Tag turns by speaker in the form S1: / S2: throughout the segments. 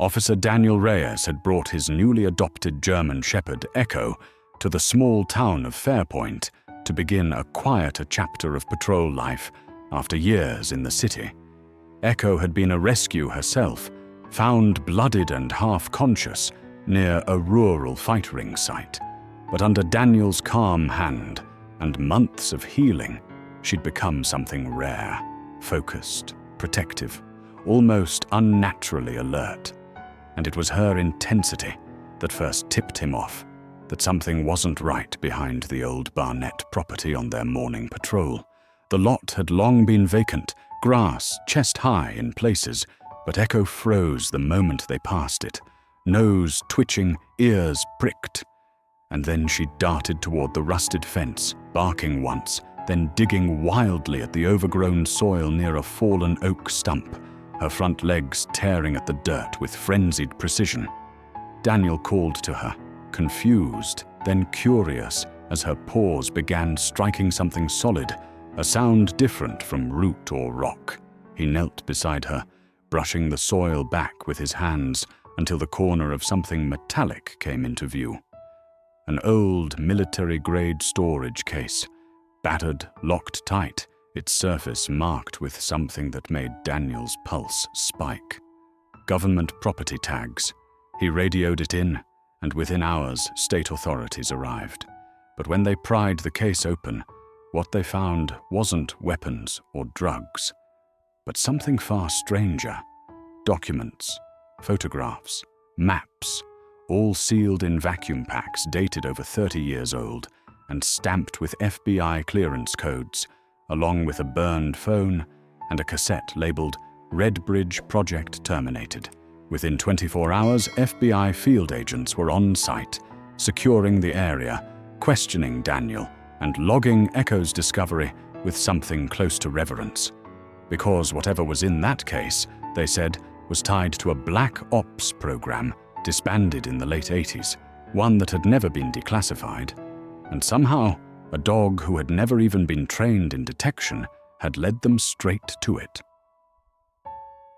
S1: Officer Daniel Reyes had brought his newly adopted German Shepherd, Echo, to the small town of Fairpoint to begin a quieter chapter of patrol life after years in the city. Echo had been a rescue herself, found blooded and half-conscious near a rural fight ring site. But under Daniel's calm hand and months of healing, she'd become something rare, focused, protective, almost unnaturally alert. And it was her intensity that first tipped him off that something wasn't right behind the old Barnett property on their morning patrol. The lot had long been vacant, grass chest-high in places, but Echo froze the moment they passed it, nose twitching, ears pricked. And then she darted toward the rusted fence, barking once, then digging wildly at the overgrown soil near a fallen oak stump, her front legs tearing at the dirt with frenzied precision. Daniel called to her, confused, then curious, as her paws began striking something solid, a sound different from root or rock. He knelt beside her, brushing the soil back with his hands until the corner of something metallic came into view. An old military-grade storage case, battered, locked tight, its surface marked with something that made Daniel's pulse spike. Government property tags. He radioed it in, and within hours, state authorities arrived. But when they pried the case open, what they found wasn't weapons or drugs, but something far stranger. Documents, photographs, maps, all sealed in vacuum packs dated over 30 years old and stamped with FBI clearance codes, along with a burned phone and a cassette labeled "Red Bridge Project Terminated." Within 24 hours, FBI field agents were on site, securing the area, questioning Daniel, and logging Echo's discovery with something close to reverence. Because whatever was in that case, they said, was tied to a black ops program disbanded in the late 80s, one that had never been declassified. And somehow, a dog who had never even been trained in detection had led them straight to it.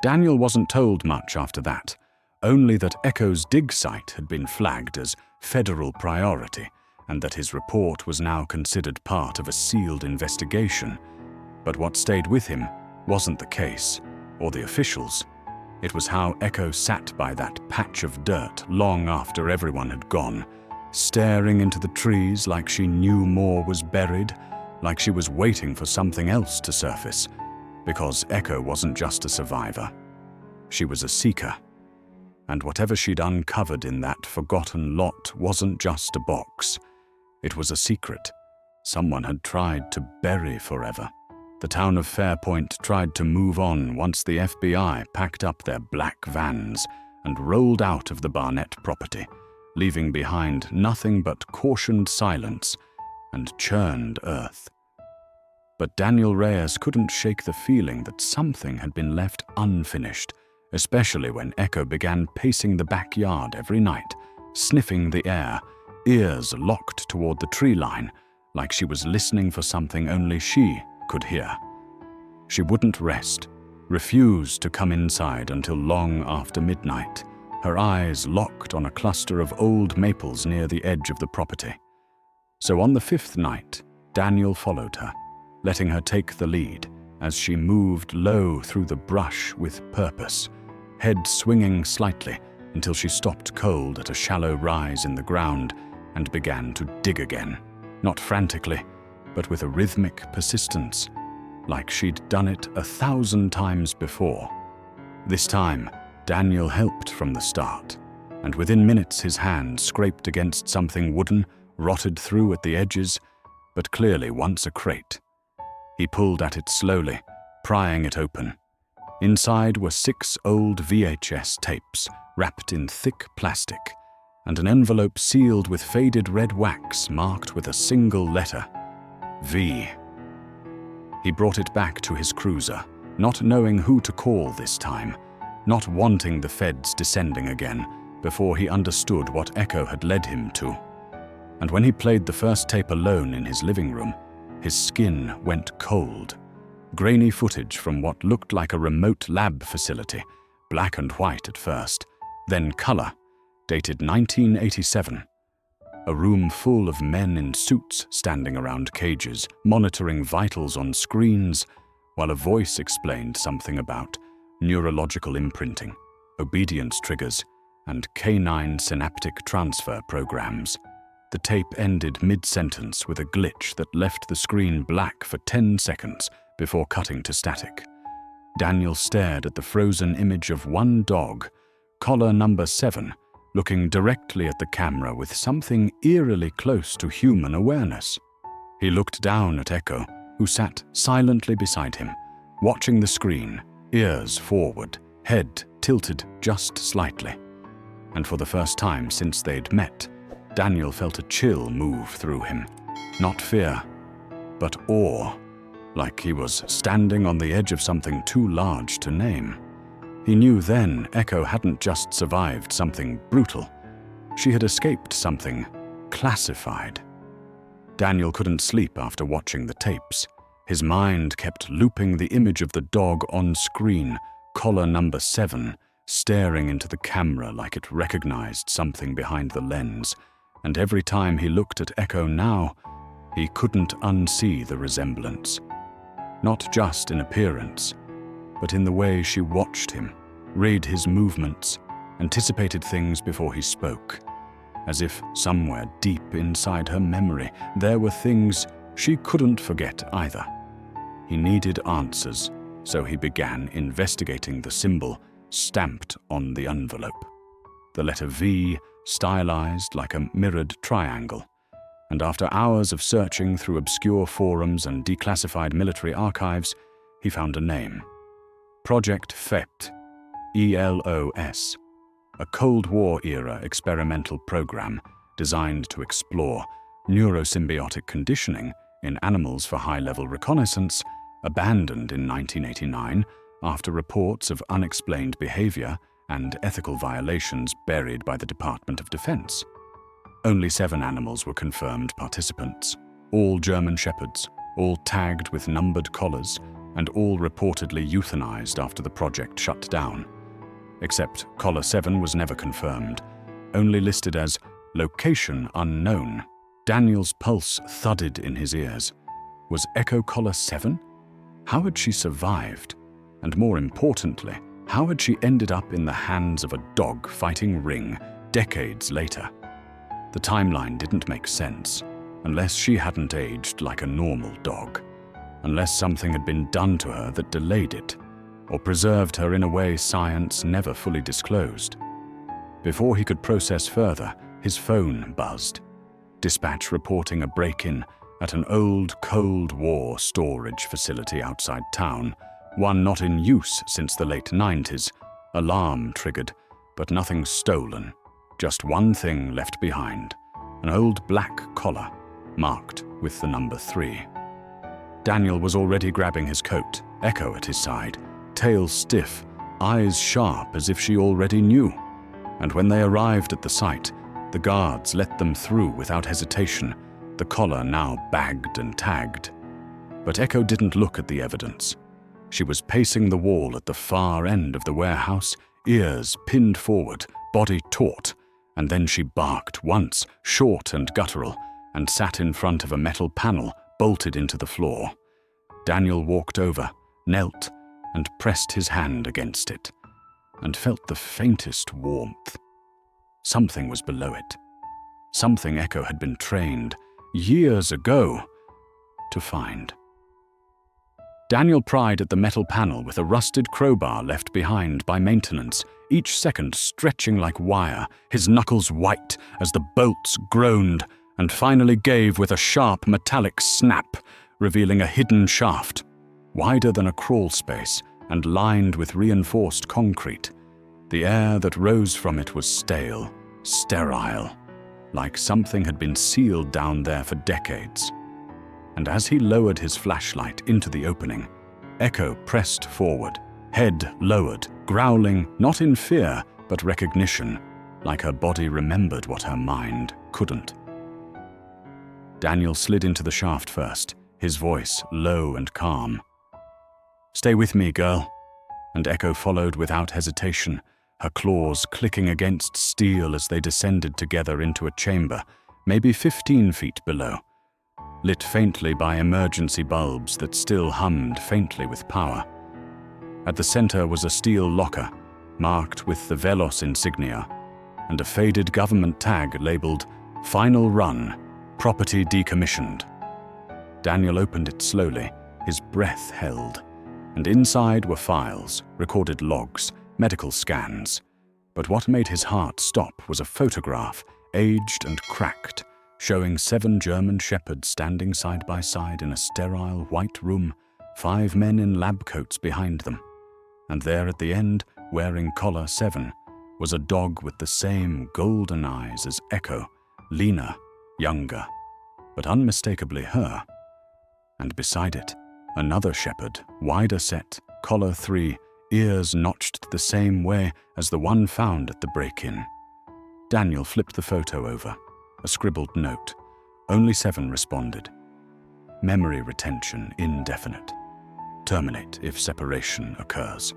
S1: Daniel wasn't told much after that, only that Echo's dig site had been flagged as federal priority and that his report was now considered part of a sealed investigation. But what stayed with him wasn't the case, or the officials. It was how Echo sat by that patch of dirt long after everyone had gone, staring into the trees like she knew more was buried, like she was waiting for something else to surface, because Echo wasn't just a survivor. She was a seeker. And whatever she'd uncovered in that forgotten lot wasn't just a box. It was a secret someone had tried to bury forever. The town of Fairpoint tried to move on once the FBI packed up their black vans and rolled out of the Barnett property, leaving behind nothing but cautioned silence and churned earth. But Daniel Reyes couldn't shake the feeling that something had been left unfinished, especially when Echo began pacing the backyard every night, sniffing the air, ears locked toward the tree line, like she was listening for something only she could hear. She wouldn't rest, refused to come inside until long after midnight, her eyes locked on a cluster of old maples near the edge of the property. So on the 5th night, Daniel followed her, letting her take the lead as she moved low through the brush with purpose, head swinging slightly until she stopped cold at a shallow rise in the ground and began to dig again, not frantically, but with a rhythmic persistence, like she'd done it 1,000 times before. This time, Daniel helped from the start, and within minutes his hand scraped against something wooden, rotted through at the edges, but clearly once a crate. He pulled at it slowly, prying it open. Inside were 6 old VHS tapes, wrapped in thick plastic, and an envelope sealed with faded red wax marked with a single letter, V. He brought it back to his cruiser, not knowing who to call this time, not wanting the feds descending again before he understood what Echo had led him to. And when he played the first tape alone in his living room, his skin went cold. Grainy footage from what looked like a remote lab facility, black and white at first, then color, dated 1987. A room full of men in suits standing around cages, monitoring vitals on screens, while a voice explained something about neurological imprinting, obedience triggers, and canine synaptic transfer programs. The tape ended mid-sentence with a glitch that left the screen black for 10 seconds before cutting to static. Daniel stared at the frozen image of one dog, collar number 7, looking directly at the camera with something eerily close to human awareness. He looked down at Echo, who sat silently beside him, watching the screen, ears forward, head tilted just slightly. And for the first time since they'd met, Daniel felt a chill move through him. Not fear, but awe, like he was standing on the edge of something too large to name. He knew then Echo hadn't just survived something brutal. She had escaped something classified. Daniel couldn't sleep after watching the tapes. His mind kept looping the image of the dog on screen, collar number 7, staring into the camera like it recognized something behind the lens. And every time he looked at Echo now, he couldn't unsee the resemblance. Not just in appearance, but in the way she watched him, read his movements, anticipated things before he spoke. As if somewhere deep inside her memory, there were things she couldn't forget either. He needed answers, so he began investigating the symbol stamped on the envelope. The letter V, stylized like a mirrored triangle. And after hours of searching through obscure forums and declassified military archives, he found a name. Project FELOS, ELOS, a Cold War-era experimental program designed to explore neurosymbiotic conditioning in animals for high-level reconnaissance, abandoned in 1989 after reports of unexplained behavior and ethical violations buried by the Department of Defense. Only 7 animals were confirmed participants, all German shepherds, all tagged with numbered collars, and all reportedly euthanized after the project shut down. Except collar 7 was never confirmed, only listed as location unknown. Daniel's pulse thudded in his ears. Was Echo collar 7? How had she survived? And more importantly, how had she ended up in the hands of a dog-fighting ring decades later? The timeline didn't make sense, unless she hadn't aged like a normal dog, unless something had been done to her that delayed it, or preserved her in a way science never fully disclosed. Before he could process further, his phone buzzed. Dispatch reporting a break-in at an old Cold War storage facility outside town, one not in use since the late 90s. Alarm triggered, but nothing stolen. Just one thing left behind, an old black collar, marked with the number 3. Daniel was already grabbing his coat, Echo at his side, tail stiff, eyes sharp as if she already knew. And when they arrived at the site, the guards let them through without hesitation, the collar now bagged and tagged. But Echo didn't look at the evidence. She was pacing the wall at the far end of the warehouse, ears pinned forward, body taut, and then she barked once, short and guttural, and sat in front of a metal panel bolted into the floor. Daniel walked over, knelt, and pressed his hand against it, and felt the faintest warmth. Something was below it. Something Echo had been trained, years ago, to find. Daniel pried at the metal panel with a rusted crowbar left behind by maintenance, each second stretching like wire, his knuckles white as the bolts groaned and finally gave with a sharp metallic snap, revealing a hidden shaft, wider than a crawl space and lined with reinforced concrete. The air that rose from it was stale, sterile, like something had been sealed down there for decades. And as he lowered his flashlight into the opening, Echo pressed forward, head lowered, growling not in fear but recognition, like her body remembered what her mind couldn't. Daniel slid into the shaft first, his voice low and calm. "Stay with me, girl." And Echo followed without hesitation, her claws clicking against steel as they descended together into a chamber, maybe 15 feet below, lit faintly by emergency bulbs that still hummed faintly with power. At the center was a steel locker, marked with the VELOS insignia, and a faded government tag labeled "Final Run, Property Decommissioned." Daniel opened it slowly, his breath held, and inside were files, recorded logs, medical scans. But what made his heart stop was a photograph, aged and cracked, showing 7 German shepherds standing side by side in a sterile white room, 5 men in lab coats behind them. And there at the end, wearing collar 7, was a dog with the same golden eyes as Echo, leaner, younger, but unmistakably her. And beside it, another shepherd, wider set, collar 3, ears notched the same way as the one found at the break-in. Daniel flipped the photo over, a scribbled note. Only 7 responded. Memory retention indefinite. Terminate if separation occurs.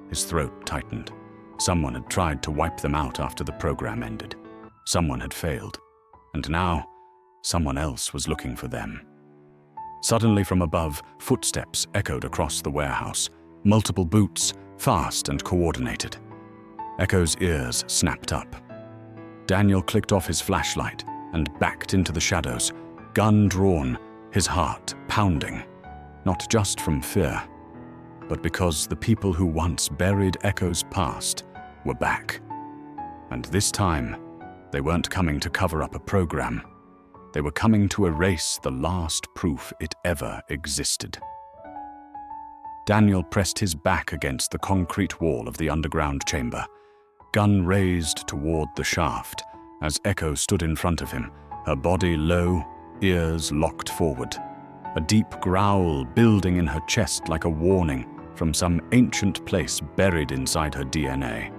S1: His throat tightened. Someone had tried to wipe them out after the program ended. Someone had failed. And now, someone else was looking for them. Suddenly from above, footsteps echoed across the warehouse. Multiple boots, fast and coordinated. Echo's ears snapped up. Daniel clicked off his flashlight and backed into the shadows, gun drawn, his heart pounding. Not just from fear, but because the people who once buried Echo's past were back. And this time, they weren't coming to cover up a program. They were coming to erase the last proof it ever existed. Daniel pressed his back against the concrete wall of the underground chamber, gun raised toward the shaft as Echo stood in front of him, her body low, ears locked forward, a deep growl building in her chest like a warning from some ancient place buried inside her DNA.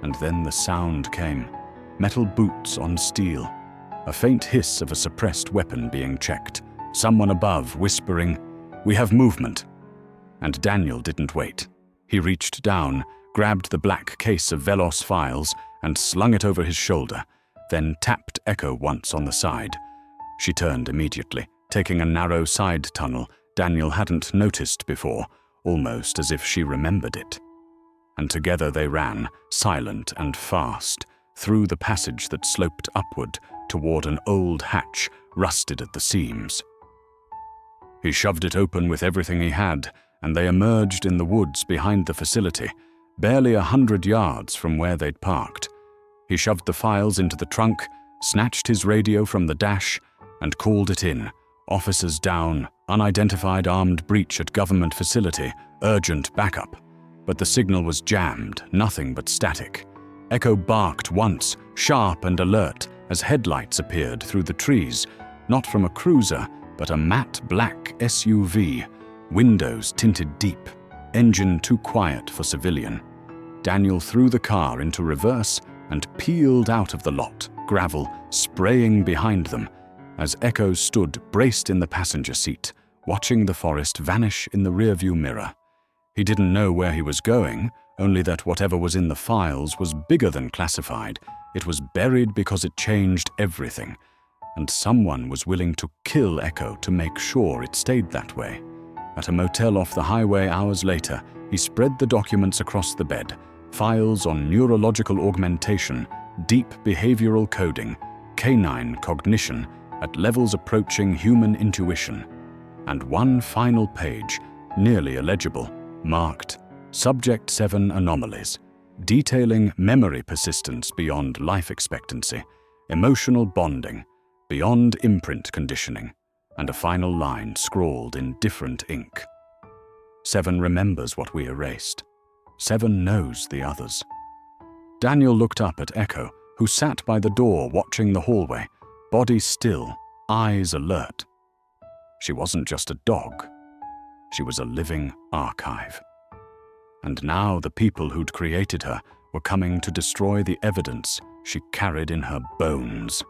S1: And then the sound came, metal boots on steel, a faint hiss of a suppressed weapon being checked, someone above whispering, "We have movement." And Daniel didn't wait. He reached down, grabbed the black case of VELOS files and slung it over his shoulder, then tapped Echo once on the side. She turned immediately, taking a narrow side tunnel Daniel hadn't noticed before, almost as if she remembered it. And together they ran, silent and fast, through the passage that sloped upward toward an old hatch rusted at the seams. He shoved it open with everything he had, and they emerged in the woods behind the facility, barely 100 yards from where they'd parked. He shoved the files into the trunk, snatched his radio from the dash, and called it in. Officers down, unidentified armed breach at government facility, urgent backup. But the signal was jammed, nothing but static. Echo barked once, sharp and alert, as headlights appeared through the trees, not from a cruiser, but a matte black SUV, windows tinted deep, engine too quiet for civilian. Daniel threw the car into reverse and peeled out of the lot, gravel spraying behind them, as Echo stood braced in the passenger seat, watching the forest vanish in the rearview mirror. He didn't know where he was going, only that whatever was in the files was bigger than classified. It was buried because it changed everything, and someone was willing to kill Echo to make sure it stayed that way. At a motel off the highway hours later, he spread the documents across the bed, files on neurological augmentation, deep behavioral coding, canine cognition at levels approaching human intuition, and one final page, nearly illegible, marked Subject 7 Anomalies, detailing memory persistence beyond life expectancy, emotional bonding, beyond imprint conditioning, and a final line scrawled in different ink. 7 remembers what we erased. 7 knows the others. Daniel looked up at Echo, who sat by the door watching the hallway, body still, eyes alert. She wasn't just a dog. She was a living archive. And now the people who'd created her were coming to destroy the evidence she carried in her bones.